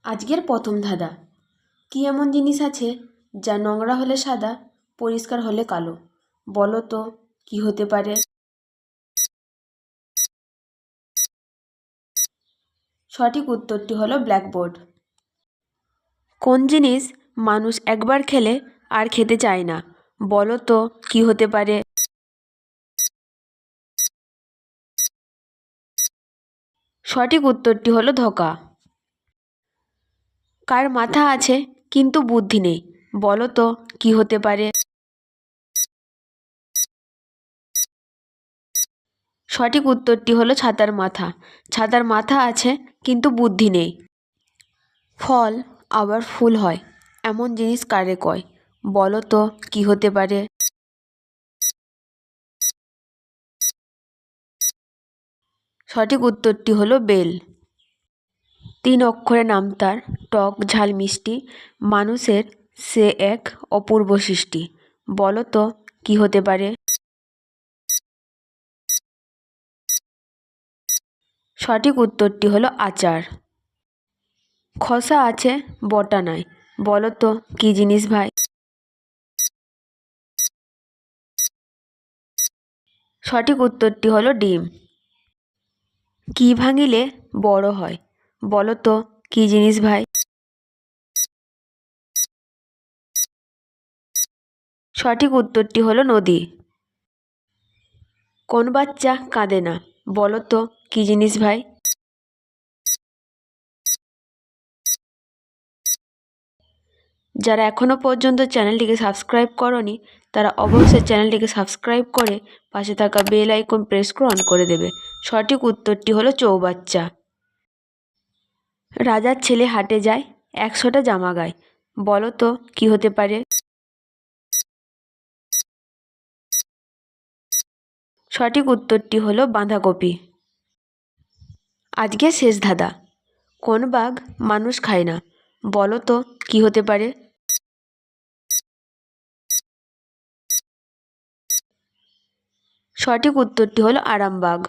আজকের প্রথম ধাঁধা। কি এমন জিনিস আছে যা নোংরা হলে সাদা, পরিষ্কার হলে কালো? বলো তো কি হতে পারে? সঠিক উত্তরটি হলো ব্ল্যাকবোর্ড। কোন জিনিস মানুষ একবার খেলে আর খেতে চায় না? বলো তো কি হতে পারে? সঠিক উত্তরটি হলো ধোঁকা। কার মাথা আছে কিন্তু বুদ্ধি নেই? বলো তো কি হতে পারে? সঠিক উত্তরটি হলো ছাতার মাথা। ছাতার মাথা আছে কিন্তু বুদ্ধি নেই। ফল আবার ফুল হয় এমন জিনিস কারে কয়? বলো তো কি হতে পারে? সঠিক উত্তরটি হলো বেল। 3 অক্ষরে নাম তার, টক ঝাল মিষ্টি, মানুষের সে এক অপূর্ব সৃষ্টি। বলো তো কি হতে পারে? সঠিক উত্তরটি হলো আচার। খোসা আছে বটা নাই, বলো তো কি জিনিস ভাই? সঠিক উত্তরটি হলো ডিম। কি ভাঙিলে বড় হয়? বলো তো কি জিনিস ভাই? সঠিক উত্তরটি হলো নদী। কোন বাচ্চা কাঁদে না? বলো তো কি জিনিস ভাই? যারা এখনও পর্যন্ত চ্যানেলটিকে সাবস্ক্রাইব করনি তারা অবশ্যই চ্যানেলটিকে সাবস্ক্রাইব করে পাশে থাকা বেল আইকন প্রেস করে অন করে দেবে। সঠিক উত্তরটি হলো চৌবাচ্চা। রাজার ছেলে হাটে যায়, 100টা জামা গায়। বলো তো কি হতে পারে? সঠিক উত্তরটি হলো বাঁধাকপি। আজকে শেষ ধাঁধা। কোন বাঘ মানুষ খায় না? বলো তো কি হতে পারে? সঠিক উত্তরটি হলো আরামবাগ।